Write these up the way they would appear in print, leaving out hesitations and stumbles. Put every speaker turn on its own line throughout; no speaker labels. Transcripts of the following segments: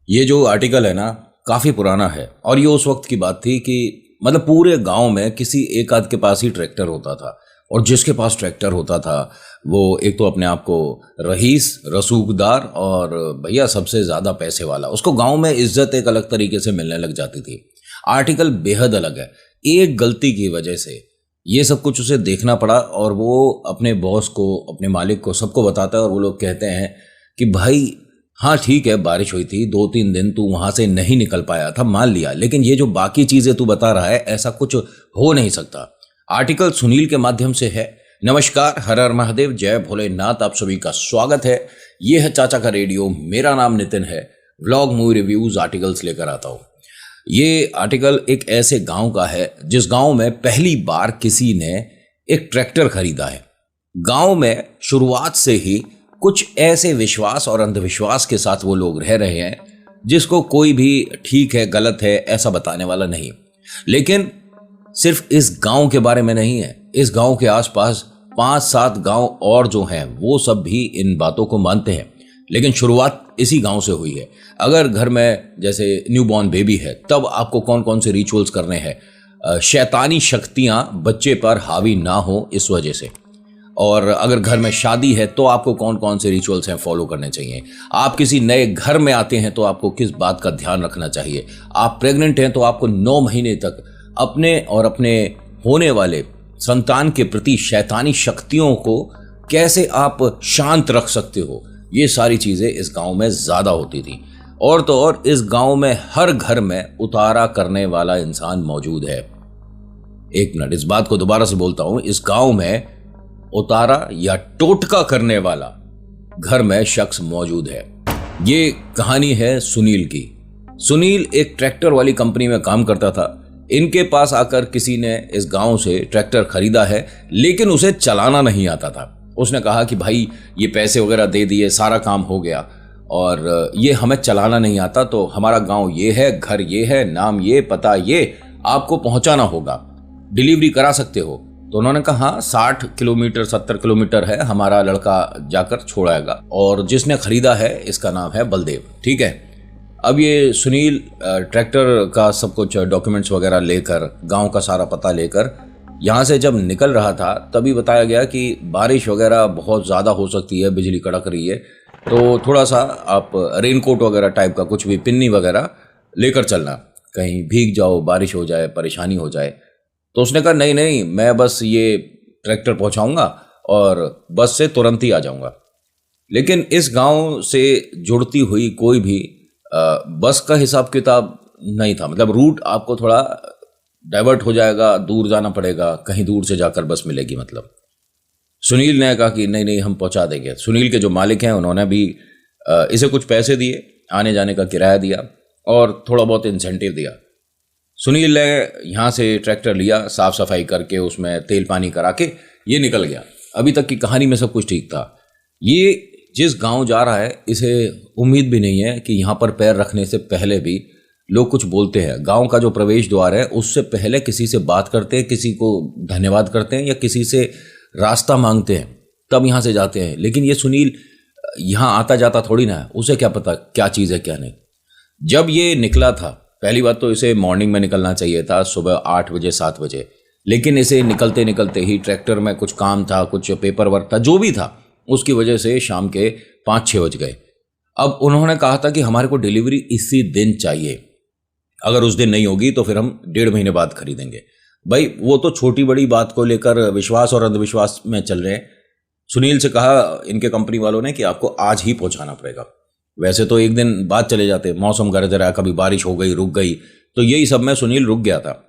ये जो आर्टिकल है ना, काफ़ी पुराना है और ये उस वक्त की बात थी कि मतलब पूरे गांव में किसी एक आध के पास ही ट्रैक्टर होता था। और जिसके पास ट्रैक्टर होता था वो एक तो अपने आप को रईस, रसूखदार और भैया सबसे ज़्यादा पैसे वाला, उसको गांव में इज्जत एक अलग तरीके से मिलने लग जाती थी। आर्टिकल बेहद अलग है। एक गलती की वजह से ये सब कुछ उसे देखना पड़ा और वो अपने बॉस को, अपने मालिक को, सबको बताता है और वो लोग कहते हैं कि भाई हाँ ठीक है, बारिश हुई थी, 2-3 दिन तू वहां से नहीं निकल पाया था, मान लिया, लेकिन ये जो बाकी चीजें तू बता रहा है ऐसा कुछ हो नहीं सकता। आर्टिकल सुनील के माध्यम से है। नमस्कार, हर हर महादेव, जय भोलेनाथ, आप सभी का स्वागत है। ये है चाचा का रेडियो। मेरा नाम नितिन है। व्लॉग, मूवी रिव्यूज, आर्टिकल्स लेकर आता हूँ। ये आर्टिकल एक ऐसे गांव का है जिस गांव में पहली बार किसी ने एक ट्रैक्टर खरीदा है। गांव में शुरुआत से ही कुछ ऐसे विश्वास और अंधविश्वास के साथ वो लोग रह रहे हैं जिसको कोई भी ठीक है गलत है ऐसा बताने वाला नहीं। लेकिन सिर्फ इस गांव के बारे में नहीं है, इस गांव के आसपास 5-7 गांव और जो हैं वो सब भी इन बातों को मानते हैं। लेकिन शुरुआत इसी गांव से हुई है। अगर घर में जैसे न्यूबॉर्न बेबी है तब आपको कौन कौन से रिचुअल्स करने हैं, शैतानी शक्तियां बच्चे पर हावी ना हो इस वजह से। और अगर घर में शादी है तो आपको कौन कौन से रिचुअल्स हैं फॉलो करने चाहिए। आप किसी नए घर में आते हैं तो आपको किस बात का ध्यान रखना चाहिए। आप प्रेग्नेंट हैं तो आपको 9 महीने तक अपने और अपने होने वाले संतान के प्रति शैतानी शक्तियों को कैसे आप शांत रख सकते हो, ये सारी चीज़ें इस गांव में ज़्यादा होती थी। और तो और इस गांव में हर घर में उतारा करने वाला इंसान मौजूद है। एक मिनट, इस बात को दोबारा से बोलता हूं, इस गांव में उतारा या टोटका करने वाला घर में शख्स मौजूद है। ये कहानी है सुनील की। सुनील एक ट्रैक्टर वाली कंपनी में काम करता था। इनके पास आकर किसी ने इस गांव से ट्रैक्टर खरीदा है, लेकिन उसे चलाना नहीं आता था। उसने कहा कि भाई ये पैसे वगैरह दे दिए, सारा काम हो गया और ये हमें चलाना नहीं आता, तो हमारा गांव ये है, घर ये है, नाम ये, पता ये, आपको पहुंचाना होगा, डिलीवरी करा सकते हो। तो उन्होंने कहा हाँ, 60 किलोमीटर 70 किलोमीटर है, हमारा लड़का जाकर छोड़ाएगा। और जिसने खरीदा है इसका नाम है बलदेव। ठीक है। अब ये सुनील ट्रैक्टर का सब कुछ डॉक्यूमेंट्स वगैरह लेकर, गांव का सारा पता लेकर यहाँ से जब निकल रहा था तभी बताया गया कि बारिश वगैरह बहुत ज़्यादा हो सकती है, बिजली कड़क रही है, तो थोड़ा सा आप रेनकोट वगैरह टाइप का कुछ भी, पिन्नी वगैरह लेकर चलना, कहीं भीग जाओ, बारिश हो जाए, परेशानी हो जाए। तो उसने कहा नहीं नहीं, मैं बस ये ट्रैक्टर पहुंचाऊंगा और बस से तुरंत ही आ जाऊंगा। लेकिन इस गांव से जुड़ती हुई कोई भी बस का हिसाब किताब नहीं था। मतलब रूट आपको थोड़ा डाइवर्ट हो जाएगा, दूर जाना पड़ेगा, कहीं दूर से जाकर बस मिलेगी। मतलब सुनील ने कहा कि नहीं नहीं, हम पहुंचा देंगे। सुनील के जो मालिक हैं उन्होंने भी इसे कुछ पैसे दिए, आने जाने का किराया दिया और थोड़ा बहुत इंसेंटिव दिया। सुनील ने यहाँ से ट्रैक्टर लिया, साफ सफाई करके उसमें तेल पानी करा के ये निकल गया। अभी तक की कहानी में सब कुछ ठीक था। ये जिस गांव जा रहा है इसे उम्मीद भी नहीं है कि यहाँ पर पैर रखने से पहले भी लोग कुछ बोलते हैं। गांव का जो प्रवेश द्वार है उससे पहले किसी से बात करते हैं, किसी को धन्यवाद करते हैं या किसी से रास्ता मांगते हैं, तब यहाँ से जाते हैं। लेकिन ये सुनील यहाँ आता जाता थोड़ी ना है, उसे क्या पता क्या चीज़ है क्या नहीं। जब ये निकला था, पहली बात तो इसे मॉर्निंग में निकलना चाहिए था, सुबह 8 बजे 7 बजे, लेकिन इसे निकलते निकलते ही ट्रैक्टर में कुछ काम था, कुछ पेपर वर्क था, जो भी था, उसकी वजह से शाम के 5-6 बज गए। अब उन्होंने कहा था कि हमारे को डिलीवरी इसी दिन चाहिए, अगर उस दिन नहीं होगी तो फिर हम 1.5 महीने बाद खरीदेंगे। भाई वो तो छोटी बड़ी बात को लेकर विश्वास और अंधविश्वास में चल रहे हैं। सुनील से कहा इनके कंपनी वालों ने कि आपको आज ही पहुंचाना पड़ेगा। वैसे तो एक दिन बाद चले जाते, मौसम गरज रहा, कभी बारिश हो गई, रुक गई, तो यही सब में सुनील रुक गया था।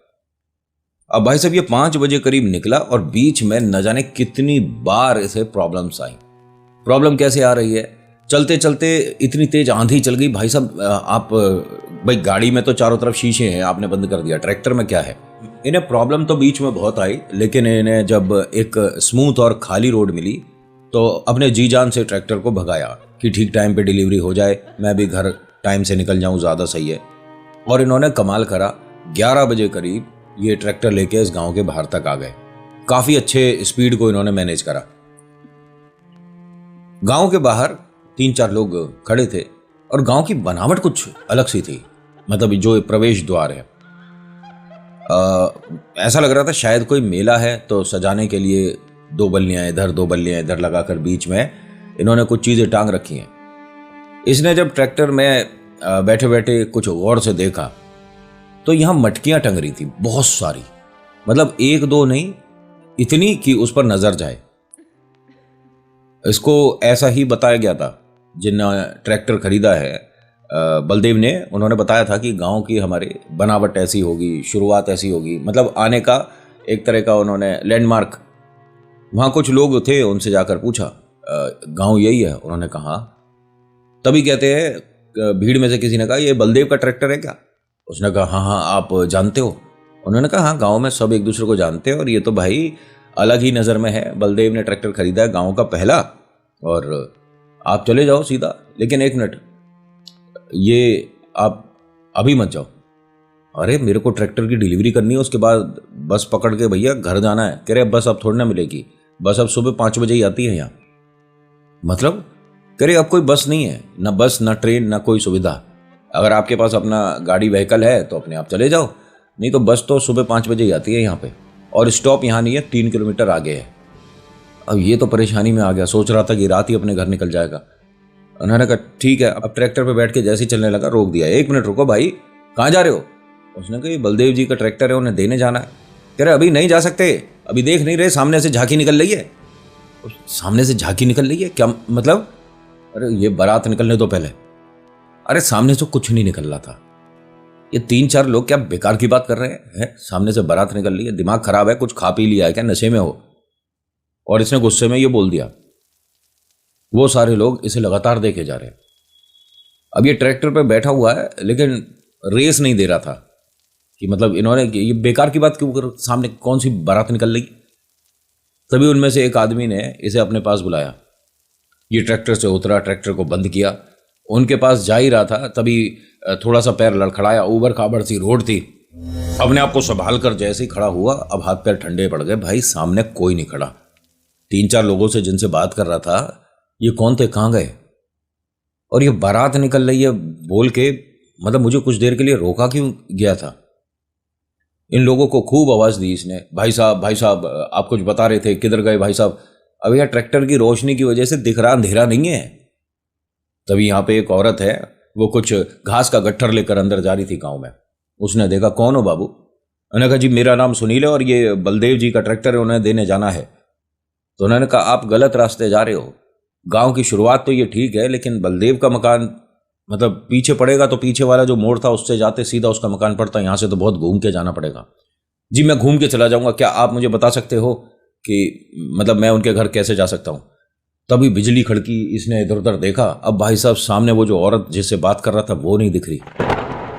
अब भाई साहब ये 5 बजे करीब निकला और बीच में न जाने कितनी बार इसे प्रॉब्लम्स आई। प्रॉब्लम कैसे आ रही है, चलते चलते इतनी तेज आंधी चल गई। भाई साहब आप भाई गाड़ी में तो चारों तरफ शीशे हैं, आपने बंद कर दिया, ट्रैक्टर में क्या है। इन्हें प्रॉब्लम तो बीच में बहुत आई, लेकिन इन्हें जब एक स्मूथ और खाली रोड मिली तो अपने जी जान से ट्रैक्टर को भगाया कि ठीक टाइम पे डिलीवरी हो जाए, मैं भी घर टाइम से निकल जाऊं, ज़्यादा सही है। और इन्होंने कमाल करा, 11 बजे करीब ये ट्रैक्टर लेके इस गांव के बाहर तक आ गए। काफ़ी अच्छे स्पीड को इन्होंने मैनेज करा। गांव के बाहर 3-4 लोग खड़े थे और गांव की बनावट कुछ अलग सी थी। मतलब जो प्रवेश द्वार है, ऐसा लग रहा था शायद कोई मेला है, तो सजाने के लिए 2 बल्लियां इधर 2 बल्लियां इधर लगाकर बीच में इन्होंने कुछ चीज़ें टांग रखी हैं। इसने जब ट्रैक्टर में बैठे बैठे कुछ गौर से देखा तो यहाँ मटकियां टंग रही थी बहुत सारी। मतलब 1-2 नहीं, इतनी कि उस पर नजर जाए। इसको ऐसा ही बताया गया था जिन्होंने ट्रैक्टर खरीदा है, बलदेव ने, उन्होंने बताया था कि गांव की हमारी बनावट ऐसी होगी, शुरुआत ऐसी होगी। मतलब आने का एक तरह का उन्होंने लैंडमार्क। वहाँ कुछ लोग थे, उनसे जाकर पूछा गांव यही है? उन्होंने कहा। तभी कहते हैं भीड़ में से किसी ने कहा ये बलदेव का ट्रैक्टर है क्या? उसने कहा हाँ हाँ, आप जानते हो? उन्होंने कहा हाँ, गांव में सब एक दूसरे को जानते हैं और ये तो भाई अलग ही नज़र में है। बलदेव ने ट्रैक्टर खरीदा है गांव का पहला, और आप चले जाओ सीधा। लेकिन 1 मिनट, ये आप अभी मत जाओ। अरे मेरे को ट्रैक्टर की डिलीवरी करनी है, उसके बाद बस पकड़ के भैया घर जाना है। कह रहे बस अब थोड़ी ना मिलेगी, बस अब सुबह 5 बजे ही आती है यहाँ। मतलब कह रहे अब कोई बस नहीं है, ना बस ना ट्रेन ना कोई सुविधा। अगर आपके पास अपना गाड़ी व्हीकल है तो अपने आप चले जाओ, नहीं तो बस तो सुबह 5 बजे ही आती है यहाँ पे, और स्टॉप यहाँ नहीं है, 3 किलोमीटर आगे है। अब ये तो परेशानी में आ गया, सोच रहा था कि रात ही अपने घर निकल जाएगा। उन्होंने कहा ठीक है। अब ट्रैक्टर पे बैठ के जैसे ही चलने लगा, रोक दिया। 1 मिनट रुको भाई, कहाँ जा रहे हो? उसने कहा बलदेव जी का ट्रैक्टर है, उन्हें देने जाना है। कह रहे अभी नहीं जा सकते, अभी देख नहीं रहे सामने से झांकी निकल रही है। सामने से झांकी निकल रही है क्या मतलब? अरे ये बारात निकलने तो पहले। अरे सामने से कुछ नहीं निकल रहा था। ये 3-4 लोग क्या बेकार की बात कर रहे हैं? सामने से बारात निकल रही है, दिमाग खराब है, कुछ खा पी लिया है क्या, नशे में हो? और इसने गुस्से में ये बोल दिया। वो सारे लोग इसे लगातार देखे जा रहे हैं। अब ये ट्रैक्टर पे बैठा हुआ है लेकिन रेस नहीं दे रहा था कि मतलब इन्होंने ये बेकार की बात क्यों कर, सामने कौन सी बारात निकल रही। तभी उनमें से एक आदमी ने इसे अपने पास बुलाया। ये ट्रैक्टर से उतरा, ट्रैक्टर को बंद किया, उनके पास जा ही रहा था तभी थोड़ा सा पैर लड़खड़ाया। ऊबड़ खाबड़ सी रोड थी। अपने आप को संभाल कर जैसे ही खड़ा हुआ, अब हाथ पैर ठंडे पड़ गए। भाई सामने कोई नहीं खड़ा। 3-4 लोगों से जिनसे बात कर रहा था, ये कौन थे, कहाँ गए? और ये बारात निकल रही है बोल के, मतलब मुझे कुछ देर के लिए रोका क्यों गया था? इन लोगों को खूब आवाज़ दी इसने, भाई साहब आप कुछ बता रहे थे, किधर गए भाई साहब? अब यह ट्रैक्टर की रोशनी की वजह से दिख रहा अंधेरा नहीं है। तभी यहाँ पे एक औरत है, वो कुछ घास का गट्ठर लेकर अंदर जा रही थी गांव में। उसने देखा, कौन हो बाबू? उन्होंने कहा जी मेरा नाम सुनील है और ये बलदेव जी का ट्रैक्टर है, उन्हें देने जाना है। तो उन्होंने कहा आप गलत रास्ते जा रहे हो। गांव की शुरुआत तो ये ठीक है, लेकिन बलदेव का मकान मतलब पीछे पड़ेगा, तो पीछे वाला जो मोड़ था उससे जाते सीधा उसका मकान पड़ता है। यहाँ से तो बहुत घूम के जाना पड़ेगा। जी मैं घूम के चला जाऊँगा, क्या आप मुझे बता सकते हो कि मतलब मैं उनके घर कैसे जा सकता हूँ? तभी बिजली खड़की, इसने इधर उधर देखा। अब भाई साहब सामने वो जो औरत जिससे बात कर रहा था वो नहीं दिख रही।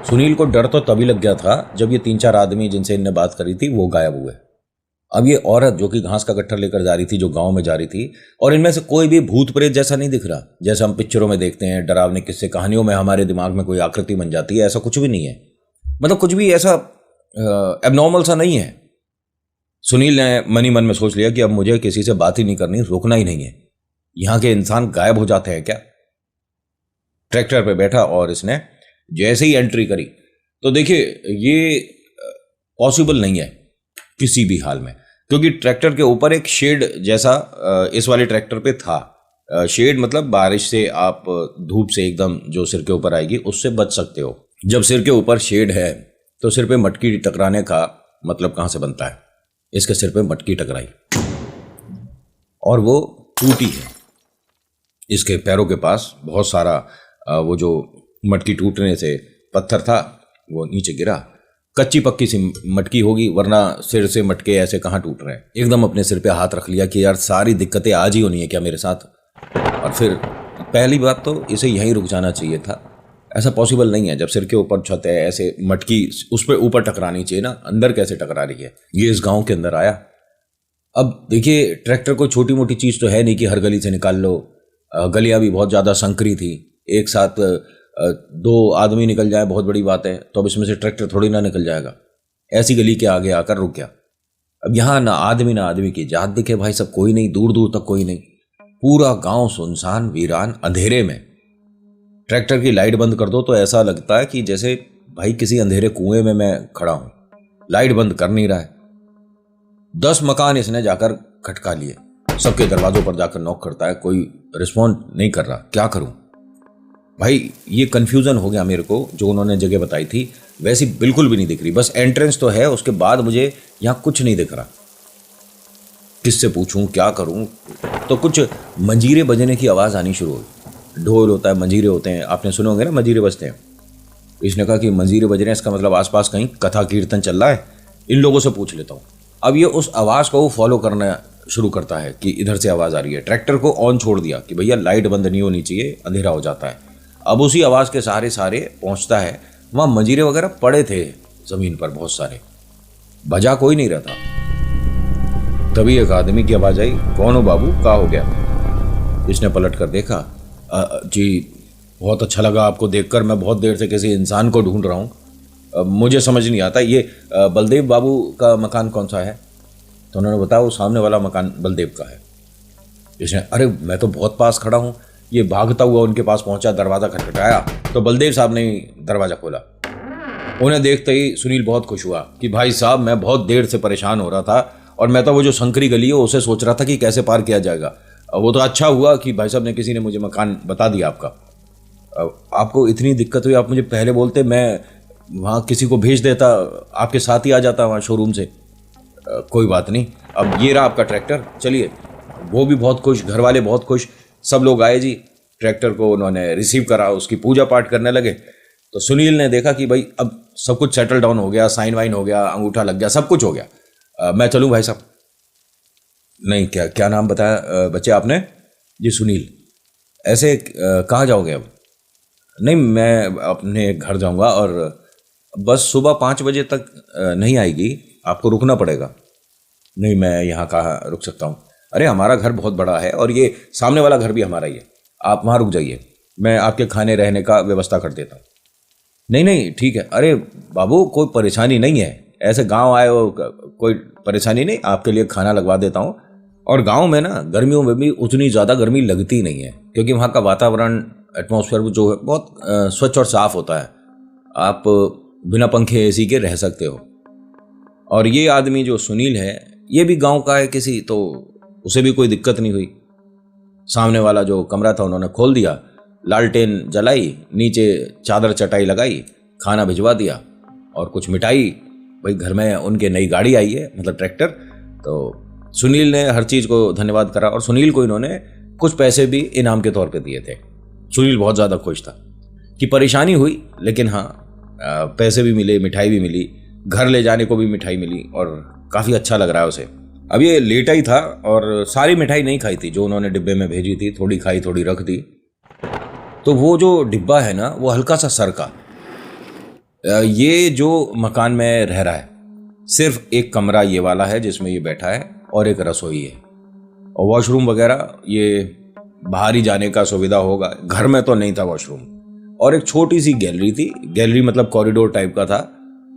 सुनील को डर तो तभी लग गया था जब ये 3-4 आदमी जिनसे इनने बात करी थी वो गायब हुए। अब ये औरत जो कि घास का गट्ठर लेकर जा रही थी, जो गांव में जा रही थी, और इनमें से कोई भी भूत प्रेत जैसा नहीं दिख रहा जैसा हम पिक्चरों में देखते हैं, डरावने किस्से कहानियों में हमारे दिमाग में कोई आकृति बन जाती है, ऐसा कुछ भी नहीं है। मतलब कुछ भी ऐसा एबनॉर्मल सा नहीं है। सुनील ने मनी मन में सोच लिया कि अब मुझे किसी से बात ही नहीं करनी, रुकना ही नहीं है। यहाँ के इंसान गायब हो जाते हैं क्या? ट्रैक्टर पे बैठा और इसने जैसे ही एंट्री करी तो देखिए ये पॉसिबल नहीं है किसी भी हाल में, क्योंकि ट्रैक्टर के ऊपर एक शेड जैसा इस वाले ट्रैक्टर पे था। शेड मतलब बारिश से, आप धूप से एकदम जो सिर के ऊपर आएगी उससे बच सकते हो। जब सिर के ऊपर शेड है तो सिर पे मटकी टकराने का मतलब कहाँ से बनता है? इसके सिर पे मटकी टकराई और वो टूटी है। इसके पैरों के पास बहुत सारा वो जो मटकी टूटने से पत्थर था वो नीचे गिरा। कच्ची पक्की सी मटकी होगी, वरना सिर से मटके ऐसे कहाँ टूट रहे हैं। एकदम अपने सिर पे हाथ रख लिया कि यार सारी दिक्कतें आज ही होनी है क्या मेरे साथ? और फिर पहली बात तो इसे यहीं रुक जाना चाहिए था। ऐसा पॉसिबल नहीं है, जब सिर के ऊपर छत है ऐसे मटकी उस पर ऊपर टकरानी चाहिए ना, अंदर कैसे टकरा रही है? ये इस गाँव के अंदर आया। अब देखिए ट्रैक्टर को छोटी मोटी चीज़ तो है नहीं कि हर गली से निकाल लो। गलियाँ भी बहुत ज़्यादा संकरी थी, एक साथ 2 आदमी निकल जाए बहुत बड़ी बात है, तो अब इसमें से ट्रैक्टर थोड़ी ना निकल जाएगा। ऐसी गली के आगे आकर रुक गया। अब यहाँ ना आदमी की जात दिखे भाई, सब कोई नहीं, दूर दूर तक कोई नहीं। पूरा गांव सुनसान वीरान अंधेरे में। ट्रैक्टर की लाइट बंद कर दो तो ऐसा लगता है कि जैसे भाई किसी अंधेरे कुएं में मैं खड़ा हूं, लाइट बंद कर नहीं रहा है। 10 मकान इसने जाकर खटका लिए, सबके दरवाजों पर जाकर नॉक करता है, कोई रिस्पॉन्ड नहीं कर रहा। क्या करूं भाई, ये कंफ्यूजन हो गया मेरे को। जो उन्होंने जगह बताई थी वैसी बिल्कुल भी नहीं दिख रही, बस एंट्रेंस तो है, उसके बाद मुझे यहाँ कुछ नहीं दिख रहा। किससे पूछूं, क्या करूं? तो कुछ मंजीरे बजने की आवाज़ आनी शुरू हुई। ढोल होता है, मंजीरे होते हैं, आपने सुने होंगे ना, मंजीरे बजते हैं। इसने कहा कि मंजीरे बज रहे हैं, इसका मतलब आसपास कहीं कथा कीर्तन चल रहा है, इन लोगों से पूछ लेता हूँ। अब ये उस आवाज़ को फॉलो करना शुरू करता है कि इधर से आवाज़ आ रही है। ट्रैक्टर को ऑन छोड़ दिया कि भैया लाइट बंद नहीं होनी चाहिए, अंधेरा हो जाता है। अब उसी आवाज़ के सहारे सारे पहुँचता है। वहाँ मंजीरे वगैरह पड़े थे ज़मीन पर बहुत सारे, बजा कोई नहीं रहता। तभी एक आदमी की आवाज़ आई, कौन हो बाबू, क्या हो गया? इसने पलट कर देखा, जी बहुत अच्छा लगा आपको देखकर, मैं बहुत देर से किसी इंसान को ढूंढ रहा हूँ, मुझे समझ नहीं आता ये बलदेव बाबू का मकान कौन सा है? तो उन्होंने बताया वो सामने वाला मकान बलदेव का है। इसने, अरे मैं तो बहुत पास खड़ा हूँ। ये भागता हुआ उनके पास पहुंचा, दरवाज़ा खटखटाया तो बलदेव साहब ने दरवाज़ा खोला। उन्हें देखते ही सुनील बहुत खुश हुआ कि भाई साहब मैं बहुत देर से परेशान हो रहा था और मैं तो वो जो संकरी गली है उसे सोच रहा था कि कैसे पार किया जाएगा। वो तो अच्छा हुआ कि भाई साहब ने, किसी ने मुझे मकान बता दिया आपका। आपको इतनी दिक्कत हुई, आप मुझे पहले बोलते, मैं वहाँ किसी को भेज देता, आपके साथ ही आ जाता वहाँ शोरूम से। कोई बात नहीं, अब ये रहा आपका ट्रैक्टर, चलिए। वो भी बहुत खुश, घर वाले बहुत खुश, सब लोग आए जी। ट्रैक्टर को उन्होंने रिसीव करा, उसकी पूजा पाठ करने लगे। तो सुनील ने देखा कि भाई अब सब कुछ सेटल डाउन हो गया, साइन वाइन हो गया, अंगूठा लग गया, सब कुछ हो गया। मैं चलूँ भाई साहब? नहीं, क्या नाम बताया बच्चे आपने? जी सुनील। ऐसे कहाँ जाओगे अब? नहीं, मैं अपने घर जाऊँगा और बस सुबह 5 बजे तक नहीं आएगी, आपको रुकना पड़ेगा। नहीं, मैं यहाँ कहाँ रुक सकता हूँ? अरे हमारा घर बहुत बड़ा है और ये सामने वाला घर भी हमारा ही है, आप वहाँ रुक जाइए, मैं आपके खाने रहने का व्यवस्था कर देता हूँ। नहीं ठीक है। अरे बाबू कोई परेशानी नहीं है, ऐसे गांव आए हो, कोई परेशानी नहीं, आपके लिए खाना लगवा देता हूँ। और गांव में ना गर्मियों में भी उतनी ज़्यादा गर्मी लगती नहीं है, क्योंकि वहाँ का वातावरण, एटमॉस्फेयर जो है बहुत स्वच्छ और साफ़ होता है। आप बिना पंखे एसी के रह सकते हो। और ये आदमी जो सुनील है, ये भी गांव का है किसी, तो उसे भी कोई दिक्कत नहीं हुई। सामने वाला जो कमरा था उन्होंने खोल दिया, लालटेन जलाई, नीचे चादर चटाई लगाई, खाना भिजवा दिया और कुछ मिठाई। भाई घर में उनके नई गाड़ी आई है, मतलब ट्रैक्टर। तो सुनील ने हर चीज़ को धन्यवाद करा और सुनील को इन्होंने कुछ पैसे भी इनाम के तौर पे दिए थे। सुनील बहुत ज़्यादा खुश था कि परेशानी हुई, लेकिन हाँ पैसे भी मिले, मिठाई भी मिली, घर ले जाने को भी मिठाई मिली और काफ़ी अच्छा लग रहा है उसे। अब ये लेटा ही था और सारी मिठाई नहीं खाई थी जो उन्होंने डिब्बे में भेजी थी, थोड़ी खाई, थोड़ी रख दी। तो वो जो डिब्बा है ना, वो हल्का सा सरका। ये जो मकान में रह रहा है, सिर्फ एक कमरा ये वाला है जिसमें ये बैठा है और एक रसोई है और वॉशरूम वगैरह ये बाहर ही जाने का सुविधा होगा, घर में तो नहीं था वॉशरूम। और एक छोटी सी गैलरी थी, गैलरी मतलब कॉरिडोर टाइप का था,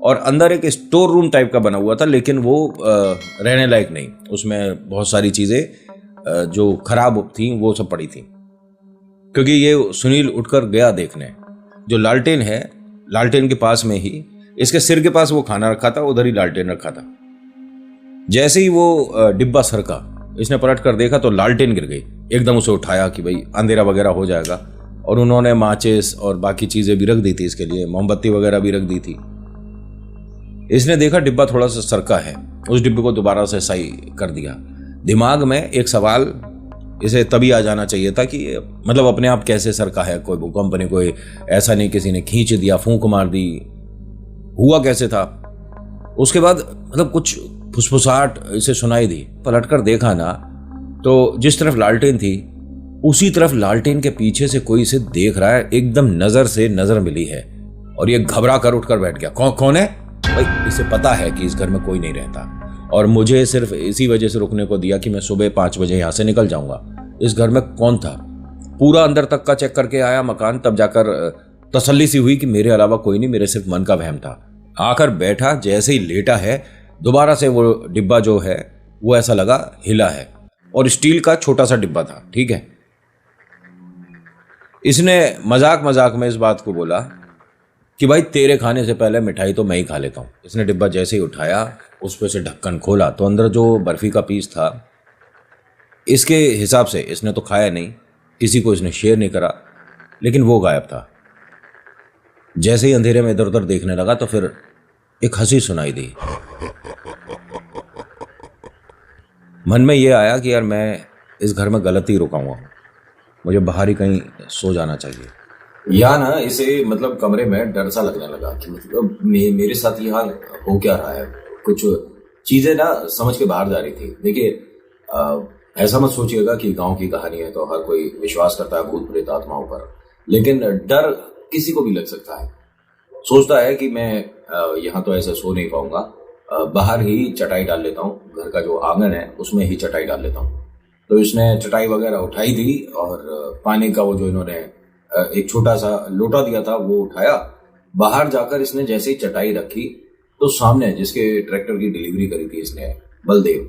और अंदर एक स्टोर रूम टाइप का बना हुआ था, लेकिन वो रहने लायक नहीं। उसमें बहुत सारी चीज़ें जो खराब थी वो सब पड़ी थी। क्योंकि ये सुनील उठकर गया देखने, जो लालटेन है, लालटेन के पास में ही, इसके सिर के पास वो खाना रखा था, उधर ही लालटेन रखा था। जैसे ही वो डिब्बा सरका, इसने पलट कर देखा तो लालटेन गिर गई। एकदम उसे उठाया कि भाई अंधेरा वगैरह हो जाएगा, और उन्होंने माचिस और बाकी चीज़ें भी रख दी थी इसके लिए, मोमबत्ती वगैरह भी रख दी थी। इसने देखा डिब्बा थोड़ा सा सरका है, उस डिब्बे को दोबारा से सही कर दिया। दिमाग में एक सवाल इसे तभी आ जाना चाहिए था कि मतलब अपने आप कैसे सरका है, कोई भूकंप नहीं, कोई ऐसा नहीं किसी ने खींच दिया, फूंक मार दी, हुआ कैसे था। उसके बाद मतलब कुछ फुसफुसाहट इसे सुनाई दी। पलटकर देखा ना तो जिस तरफ लालटेन थी उसी तरफ लालटेन के पीछे से कोई इसे देख रहा है। एकदम नजर से नजर मिली है और ये घबरा कर उठकर बैठ गया। कौन है भाई? इसे पता है कि इस घर में कोई नहीं रहता और मुझे सिर्फ इसी वजह से रुकने को दिया कि मैं सुबह 5 बजे यहाँ से निकल जाऊंगा। इस घर में कौन था? पूरा अंदर तक का चेक करके आया मकान, तब जाकर तसल्ली सी हुई कि मेरे अलावा कोई नहीं, मेरे सिर्फ मन का वहम था। आकर बैठा, जैसे ही लेटा है दोबारा से वो डिब्बा जो है वो ऐसा लगा हिला है, और स्टील का छोटा सा डिब्बा था, ठीक है। इसने मजाक मजाक में इस बात को बोला कि भाई तेरे खाने से पहले मिठाई तो मैं ही खा लेता हूँ। इसने डिब्बा जैसे ही उठाया, उस पर से ढक्कन खोला तो अंदर जो बर्फी का पीस था, इसके हिसाब से इसने तो खाया नहीं, किसी को इसने शेयर नहीं करा, लेकिन वो गायब था। जैसे ही अंधेरे में इधर उधर देखने लगा तो फिर एक हंसी सुनाई दी। मन में ये आया कि यार मैं इस घर में गलत ही रुका हुआ हूँ, मुझे बाहर ही कहीं सो जाना चाहिए। या ना इसे मतलब कमरे में डर सा लगने लगा कि मतलब मेरे साथ ये हाल हो क्या रहा है। कुछ चीजें ना समझ के बाहर जा रही थी। देखिए, ऐसा मत सोचिएगा कि गांव की कहानी है तो हर कोई विश्वास करता है भूत प्रेत आत्माओं पर, लेकिन डर किसी को भी लग सकता है। सोचता है कि मैं यहाँ तो ऐसे सो नहीं पाऊंगा, बाहर ही चटाई डाल लेता हूँ, घर का जो आंगन है उसमें ही चटाई डाल लेता हूँ। तो इसने चटाई वगैरह उठाई थी और पानी का वो जो इन्होंने एक छोटा सा लोटा दिया था वो उठाया। बाहर जाकर इसने जैसे ही चटाई रखी तो सामने जिसके ट्रैक्टर की डिलीवरी करी थी इसने, बलदेव,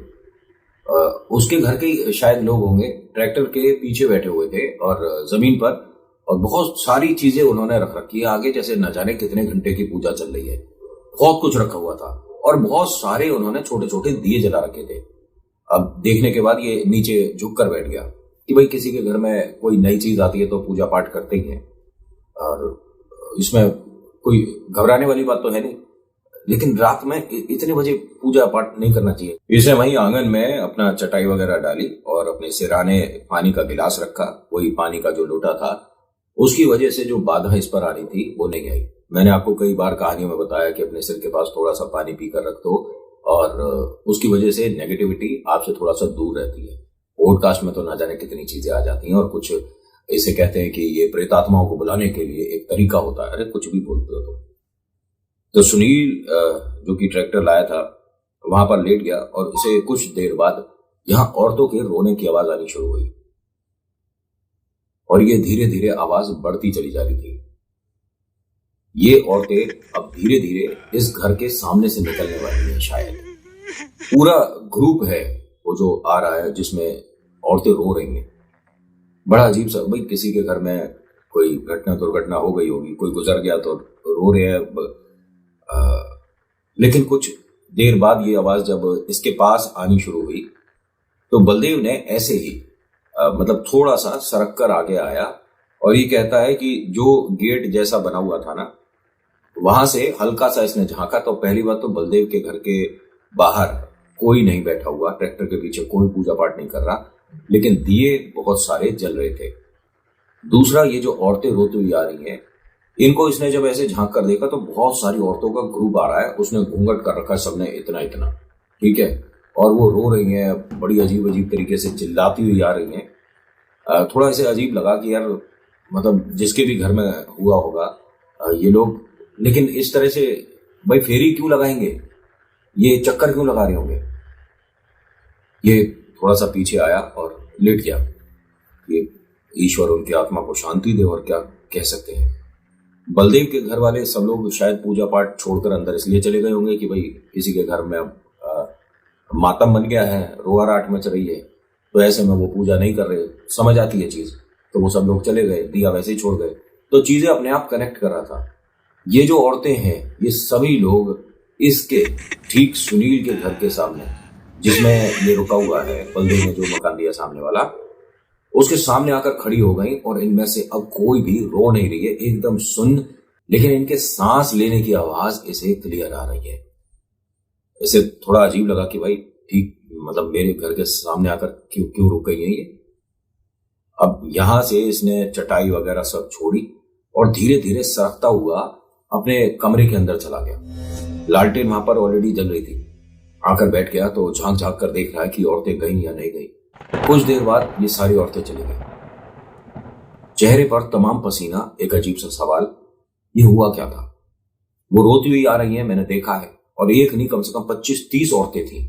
उसके घर के शायद लोग होंगे, ट्रैक्टर के पीछे बैठे हुए थे और जमीन पर, और बहुत सारी चीजें उन्होंने रख रखी है आगे, जैसे न जाने कितने घंटे की पूजा चल रही है। बहुत कुछ रखा हुआ था और बहुत सारे उन्होंने छोटे छोटे दिए जला रखे थे। अब देखने के बाद ये नीचे झुक कर बैठ गया कि भाई किसी के घर में कोई नई चीज आती है तो पूजा पाठ करते ही हैं, और इसमें कोई घबराने वाली बात तो है नहीं, लेकिन रात में इतने बजे पूजा पाठ नहीं करना चाहिए। इसे वहीं आंगन में अपना चटाई वगैरह डाली और अपने सिराने पानी का गिलास रखा। वही पानी का जो लोटा था, उसकी वजह से जो बाधा इस पर आ रही थी वो नहीं आई। मैंने आपको कई बार कहानियों में बताया कि अपने सिर के पास थोड़ा सा पानी पीकर रख दो और उसकी वजह से नेगेटिविटी आपसे थोड़ा सा दूर रहती है। पॉडकास्ट में तो ना जाने कितनी चीजें आ जाती हैं और कुछ इसे कहते हैं कि ये प्रेतात्माओं को बुलाने के लिए एक तरीका होता है। अरे कुछ भी बोलते हो तो सुनील जो कि ट्रैक्टर लाया था वहां पर लेट गया और उसे कुछ देर बाद यहां औरतों के रोने की आवाज आनी शुरू हुई और ये धीरे धीरे आवाज बढ़ती चली जा रही थी। ये औरतें अब धीरे धीरे इस घर के सामने से निकलने वाली है। शायद पूरा ग्रुप है वो जो आ रहा है जिसमें औरतें रो रही हैं। बड़ा अजीब सा, भाई किसी के घर में कोई घटना दुर्घटना हो गई होगी, कोई गुजर गया तो रो रहे हैं। लेकिन कुछ देर बाद ये आवाज जब इसके पास आनी शुरू हुई तो बलदेव ने ऐसे ही मतलब थोड़ा सा सरक कर आगे आया और ये कहता है कि जो गेट जैसा बना हुआ था ना, वहां से हल्का सा इसने झांका तो पहली बात तो बलदेव के घर के बाहर कोई नहीं बैठा हुआ, ट्रैक्टर के पीछे कोई पूजा पाठ नहीं कर रहा, लेकिन दिए बहुत सारे जल रहे थे। दूसरा, ये जो औरतें रोती हुई आ रही हैं, इनको इसने जब ऐसे झांक कर देखा तो बहुत सारी औरतों का ग्रुप आ रहा है। उसने घूंघट कर रखा है सबने इतना इतना, ठीक है, और वो रो रही हैं, बड़ी अजीब अजीब तरीके से चिल्लाती हुई आ रही हैं। थोड़ा इसे अजीब लगा कि यार मतलब जिसके भी घर में हुआ होगा ये लोग, लेकिन इस तरह से भाई फेरी क्यों लगाएंगे, ये चक्कर क्यों लगा रहे होंगे। ये थोड़ा सा पीछे आया और लेट गया। ये ईश्वर उनकी आत्मा को शांति दे, और क्या कह सकते हैं। बलदेव के घर वाले सब लोग शायद पूजा पाठ छोड़कर अंदर इसलिए चले गए होंगे कि भाई किसी के घर में मातम बन गया है, रोआ राट मच रही है, तो ऐसे में वो पूजा नहीं कर रहे, समझ आती है चीज, तो वो सब लोग चले गए, दिया वैसे ही छोड़ गए। तो चीजें अपने आप कनेक्ट कर रहा था। ये जो औरतें हैं ये सभी लोग इसके ठीक सुनील के घर के सामने, जिसमें ये रुका हुआ है, बलदेव ने जो मकान दिया सामने वाला, उसके सामने आकर खड़ी हो गई और इनमें से अब कोई भी रो नहीं रही है, एकदम सुन्न, लेकिन इनके सांस लेने की आवाज इसे क्लियर आ रही है। इसे थोड़ा अजीब लगा कि भाई ठीक मतलब मेरे घर के सामने आकर क्यों क्यों रुक गई है ये। अब यहां से इसने चटाई वगैरह सब छोड़ी और धीरे धीरे सरकता हुआ अपने कमरे के अंदर चला गया। लालटेन वहां पर ऑलरेडी जल रही थी। आकर बैठ गया तो झांक झांक कर देख रहा है कि औरतें गई या नहीं गई। कुछ देर बाद ये सारी औरतें चली गई। चेहरे पर तमाम पसीना, एक अजीब सा सवाल, ये हुआ क्या था। वो रोती हुई आ रही है, मैंने देखा है, और एक नहीं कम से कम 25-30 औरतें थी।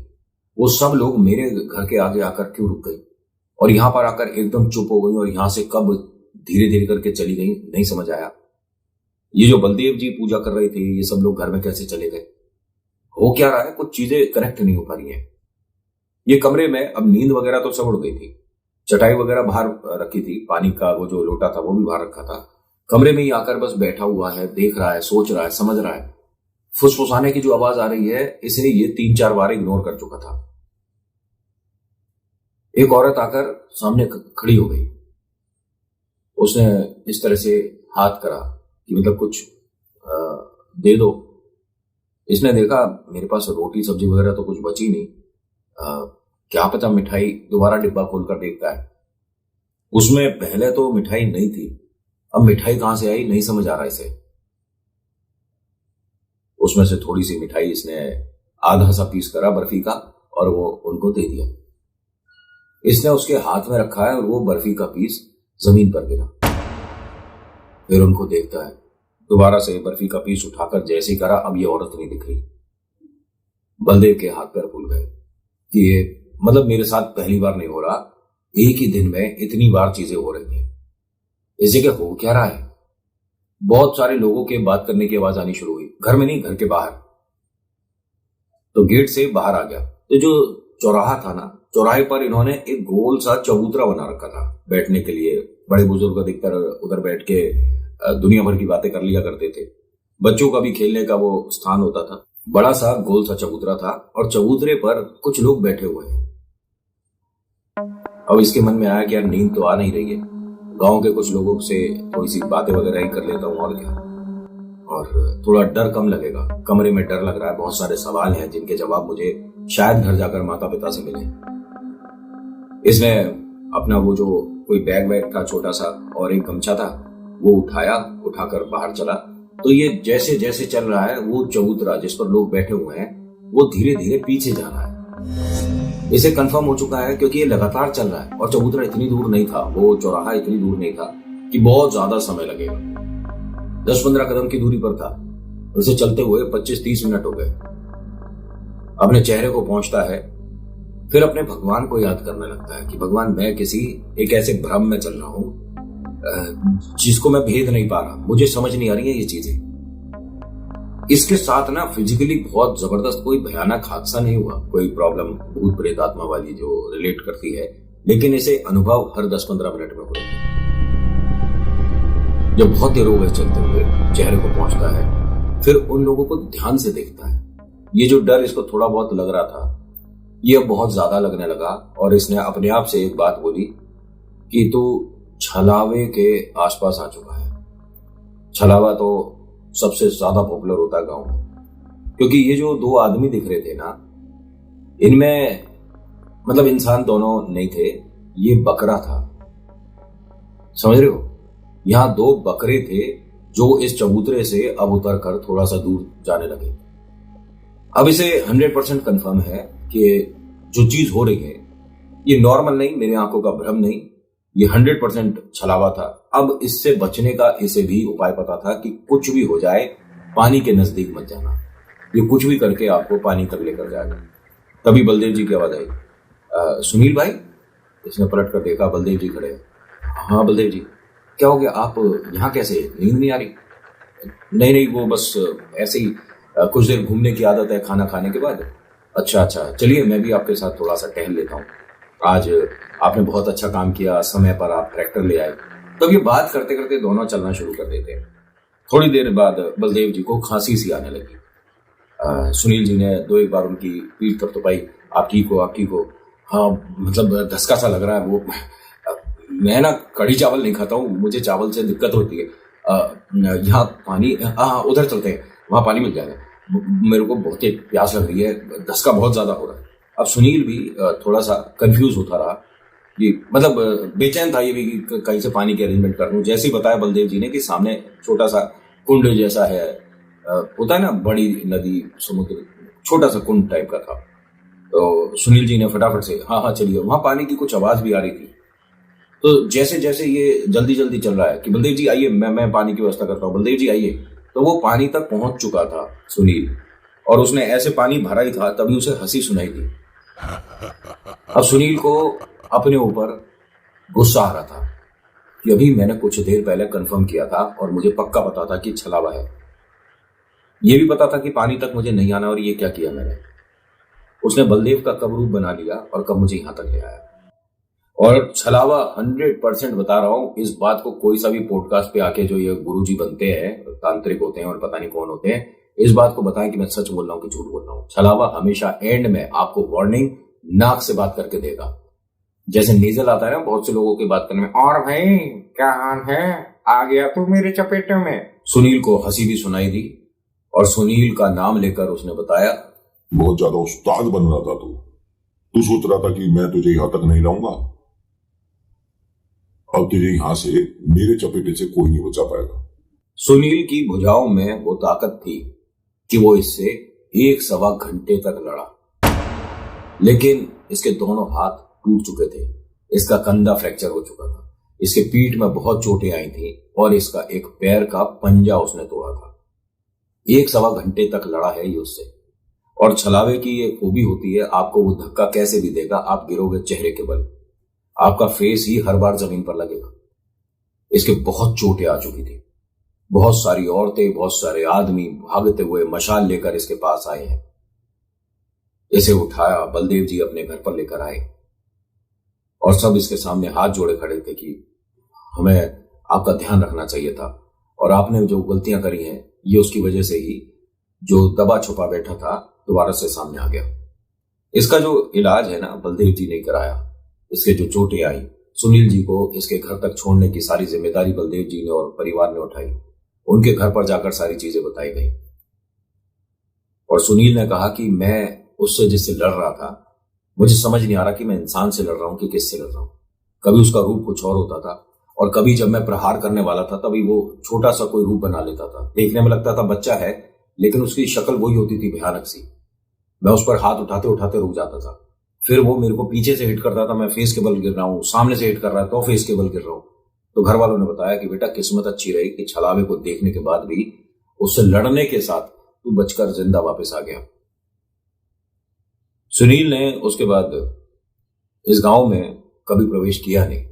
वो सब लोग मेरे घर के आगे आकर क्यों रुक गई और यहां पर आकर एकदम चुप हो गई, और यहां से कब धीरे धीरे करके चली गई, नहीं समझ आया। ये जो बलदेव जी पूजा कर रहे थे ये सब लोग घर में कैसे चले गए, हो क्या रहा है, कुछ चीजें कनेक्ट नहीं हो पा रही हैं। ये कमरे में अब नींद वगैरह तो सब उड़ गई थी, चटाई वगैरह बाहर रखी थी, पानी का वो जो लोटा था वो भी बाहर रखा था। कमरे में ही आकर बस बैठा हुआ है, देख रहा है, सोच रहा है, समझ रहा है। फुसफुसाने की जो आवाज आ रही है इसे ये 3-4 बार इग्नोर कर चुका था। एक औरत आकर सामने खड़ी हो गई। उसने इस तरह से हाथ करा कि मतलब कुछ दे दो। इसने देखा मेरे पास रोटी सब्जी वगैरह तो कुछ बची नहीं, क्या पता मिठाई। दोबारा डिब्बा खोलकर देखता है, उसमें पहले तो मिठाई नहीं थी, अब मिठाई कहां से आई नहीं समझ आ रहा इसे। उसमें से थोड़ी सी मिठाई इसने आधा सा पीस करा बर्फी का और वो उनको दे दिया। इसने उसके हाथ में रखा है और वो बर्फी का पीस जमीन पर गिरा। फिर उनको देखता है, दोबारा से बर्फी का पीस उठाकर जैसे ही करा, अब ये औरत नहीं दिख रही। बलदेव के हाथ पैर फूल गए कि ये मतलब मेरे साथ पहली बार नहीं हो रहा, एक ही दिन में इतनी बार चीजें हो रही हैं। इस जगह हो क्या रहा है? बहुत सारे लोगों के बात करने की आवाज आनी शुरू हुई, घर में नहीं, घर के बाहर। तो गेट से बाहर आ गया तो जो चौराहा था ना, चौराहे पर इन्होंने एक गोल सा चबूतरा बना रखा था बैठने के लिए। बड़े बुजुर्ग अधिकतर उधर बैठ के दुनिया भर की बातें कर लिया करते थे। बच्चों का भी खेलने का वो स्थान होता था। बड़ा सा गोल सा चबूतरा था और चबूतरे पर कुछ लोग बैठे हुए हैं। अब इसके मन में आया कि यार नींद तो आ नहीं रही है, गांव के कुछ लोगों से थोड़ी सी बातें वगैरह ही कर लेता हूँ और क्या, और थोड़ा डर कम लगेगा। कमरे में डर लग रहा है, बहुत सारे सवाल हैं जिनके जवाब मुझे शायद घर जाकर माता पिता से मिले। इसने अपना वो जो कोई बैग वैग था छोटा सा और एक गमछा था वो उठाया, उठाकर बाहर चला। तो ये जैसे जैसे चल रहा है वो चबूतरा जिस पर लोग बैठे हुए हैं वो धीरे धीरे पीछे जा रहा है। इसे कंफर्म हो चुका है क्योंकि ये लगातार चल रहा है और चबूतरा इतनी दूर नहीं था, वो चौराहा इतनी दूर नहीं था कि बहुत ज्यादा समय लगेगा। 10-15 कदम की दूरी पर था। उसे चलते हुए 25-30 मिनट हो गए। अपने चेहरे को पहुंचता है, फिर अपने भगवान को याद करने लगता है कि भगवान मैं किसी एक ऐसे भ्रम में चल रहा हूं जिसको मैं भेद नहीं पा रहा, मुझे समझ नहीं आ रही है ये चीजें। इसके साथ ना फिजिकली बहुत जबरदस्त कोई भयानक हादसा नहीं हुआ, कोई प्रॉब्लम भूत प्रेत आत्मा वाली जो रिलेट करती है, लेकिन इसे अनुभव हर 10-15 मिनट में हुए। जब बहुत देर हो गए चलते हुए, चेहरे को पहुंचता है, फिर उन लोगों को ध्यान से देखता है। ये जो डर इसको थोड़ा बहुत लग रहा था ये अब बहुत ज्यादा लगने लगा और इसने अपने आप से एक बात बोली कि तू छलावे के आसपास आ चुका है। छलावा तो सबसे ज्यादा पॉपुलर होता है गांव में, क्योंकि ये जो दो आदमी दिख रहे थे ना, इनमें मतलब इंसान दोनों नहीं थे, ये बकरा था। समझ रहे हो? यहां दो बकरे थे जो इस चबूतरे से अब उतर कर थोड़ा सा दूर जाने लगे। अब इसे 100% कंफर्म है कि जो चीज हो रही है ये नॉर्मल नहीं, मेरी आंखों का भ्रम नहीं, ये 100% छलावा था। अब इससे बचने का इसे भी उपाय पता था कि कुछ भी हो जाए पानी के नजदीक मत जाना, ये कुछ भी करके आपको पानी तक लेकर जाएगा। तभी बलदेव जी की आवाज आई, सुनील भाई। इसने पलट कर देखा, बलदेव जी खड़े हैं। हाँ बलदेव जी, क्या हो गया? आप यहाँ कैसे? नींद नहीं आ रही? नहीं नहीं, वो बस ऐसे ही कुछ देर घूमने की आदत है खाना खाने के बाद। अच्छा, चलिए मैं भी आपके साथ थोड़ा सा टहल लेता हूँ। आज आपने बहुत अच्छा काम किया, समय पर आप ट्रैक्टर ले आए। तब ये बात करते करते दोनों चलना शुरू कर देते हैं। थोड़ी देर बाद बलदेव जी को खांसी सी आने लगी। सुनील जी ने 2-1 बार उनकी पीठ थपथपाई, आप ठीक हो? हाँ, मतलब धसका सा लग रहा है। वो मैं ना कढ़ी चावल नहीं खाता हूँ, मुझे चावल से दिक्कत होती है। यहाँ पानी, हाँ उधर चलते हैं, वहां पानी मिल जाएगा, मेरे को बहुत ही प्यास लग रही है, धसका बहुत ज्यादा हो रहा है। अब सुनील भी थोड़ा सा कंफ्यूज होता रहा, ये मतलब बेचैन था ये भी कि कहीं से पानी की अरेंजमेंट कर लूं। जैसे ही बताया बलदेव जी ने कि सामने छोटा सा कुंड जैसा है, होता है ना बड़ी नदी समुद्र, छोटा सा कुंड टाइप का था। तो सुनील जी ने फटाफट से हाँ चलिए, वहां पानी की कुछ आवाज भी आ रही थी। तो जैसे जैसे ये जल्दी जल्दी चल रहा है कि बलदेव जी आइए, मैं पानी की व्यवस्था करता हूँ, बलदेव जी आइए, तो वो पानी तक पहुंच चुका था सुनील, और उसने ऐसे पानी भरा ही था तभी उसे हंसी सुनाई दी। अब सुनील को अपने ऊपर गुस्सा आ रहा था कि अभी मैंने कुछ देर पहले कंफर्म किया था और मुझे पक्का पता था कि छलावा है। ये भी पता था कि पानी तक मुझे नहीं आना, और ये क्या किया मैंने। उसने बलदेव का कब रूप बना लिया और कब मुझे यहां तक ले आया। और छलावा 100% बता रहा हूं, इस बात को कोई सा भी पॉडकास्ट पे आके जो ये गुरुजी बनते हैं, तांत्रिक होते हैं और पता नहीं कौन होते हैं, इस बात को बताएं कि मैं सच बोल रहा हूं कि झूठ बोल रहा हूं। छलावा हमेशा एंड में आपको वार्निंग नाक से बात करके देगा। जैसे नेजल आता है ना बहुत से लोगों की बात करने में, और भाई क्या हाल है, आ गया तू मेरे चपेटे में। सुनील को हंसी भी सुनाई दी और सुनील का नाम लेकर उसने बताया,
बहुत ज्यादा उस्ताद बन रहा था तू सोच रहा था कि मैं तुझे यहां तक नहीं लाऊंगा। अब तुझे यहां से मेरे चपेटे से कोई नहीं बचा पाएगा।
सुनील की भुजाओं में वो ताकत थी कि वो इससे 1-1.25 घंटे तक लड़ा, लेकिन इसके दोनों हाथ टूट चुके थे, इसका कंधा फ्रैक्चर हो चुका था, इसके पीठ में बहुत चोटें आई थी और इसका एक पैर का पंजा उसने तोड़ा था। 1-1.25 घंटे तक लड़ा है ये उससे। और छलावे की ये खूबी होती है, आपको वो धक्का कैसे भी देगा, आप गिरोगे चेहरे के बल, आपका फेस ही हर बार जमीन पर लगेगा। इसके बहुत चोटें आ चुकी थी, बहुत सारी औरतें, बहुत सारे आदमी भागते हुए मशाल लेकर इसके पास आए हैं। इसे उठाया, बलदेव जी अपने घर पर लेकर आए और सब इसके सामने हाथ जोड़े खड़े थे कि हमें आपका ध्यान रखना चाहिए था और आपने जो गलतियां करी हैं ये उसकी वजह से ही जो दबा छुपा बैठा था दोबारा से सामने आ गया। इसका जो इलाज है ना बलदेव जी ने कराया, इसके जो चोटें आई, सुनील जी को इसके घर तक छोड़ने की सारी जिम्मेदारी बलदेव जी ने और परिवार ने उठाई। उनके घर पर जाकर सारी चीजें बताई गई और सुनील ने कहा कि मैं उससे जिससे लड़ रहा था, मुझे समझ नहीं आ रहा कि मैं इंसान से लड़ रहा हूं कि किससे लड़ रहा हूं। कभी उसका रूप कुछ और होता था और कभी जब मैं प्रहार करने वाला था तभी वो छोटा सा कोई रूप बना लेता था, देखने में लगता था बच्चा है लेकिन उसकी शक्ल वही होती थी भयानक सी। मैं उस पर हाथ उठाते उठाते रुक जाता था, फिर वो मेरे को पीछे से हिट करता था, मैं फेस के बल गिर रहा हूं, सामने से हिट कर रहा है तो फेस के बल गिर रहा हूं। तो घर वालों ने बताया कि बेटा किस्मत अच्छी रही कि छलावे को देखने के बाद भी उससे लड़ने के साथ तू बचकर जिंदा वापस आ गया। सुनील ने उसके बाद इस गांव में कभी प्रवेश किया नहीं।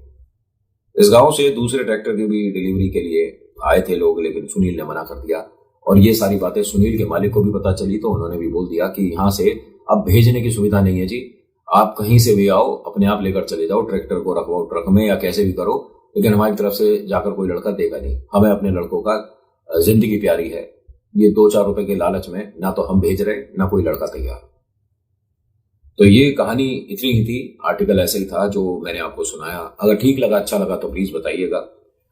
इस गांव से दूसरे ट्रैक्टर की भी डिलीवरी के लिए आए थे लोग, लेकिन सुनील ने मना कर दिया और ये सारी बातें सुनील के मालिक को भी पता चली तो उन्होंने भी बोल दिया कि यहां से अब भेजने की सुविधा नहीं है जी, आप कहीं से भी आओ, अपने आप लेकर चले जाओ, ट्रैक्टर को रखवाओ ट्रक में या कैसे भी करो, लेकिन हमारी तरफ से जाकर कोई लड़का देगा नहीं। हमें अपने लड़कों का जिंदगी प्यारी है, ये 2-4 रुपए के लालच में ना तो हम भेज रहे ना कोई लड़का तैयार। तो ये कहानी इतनी ही थी, आर्टिकल ऐसा ही था जो मैंने आपको सुनाया। अगर ठीक लगा, अच्छा लगा तो प्लीज बताइएगा।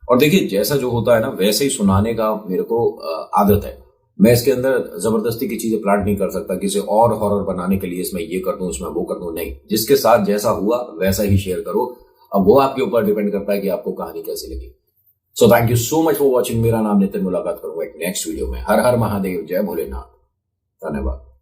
और देखिए जैसा जो होता है ना वैसे ही सुनाने का मेरे को आदत है। मैं इसके अंदर जबरदस्ती की चीजें प्लांट नहीं कर सकता किसी और हॉरर बनाने के लिए, इसमें ये कर दूं इसमें वो कर दूं, नहीं। जिसके साथ जैसा हुआ वैसा ही शेयर करो। अब वो आपके ऊपर डिपेंड करता है कि आपको कहानी कैसी लगी। So thank you so much for watching. मेरा नाम नितिन, मुलाकात करूंगा एक नेक्स्ट वीडियो में। हर हर महादेव, जय भोलेनाथ, धन्यवाद।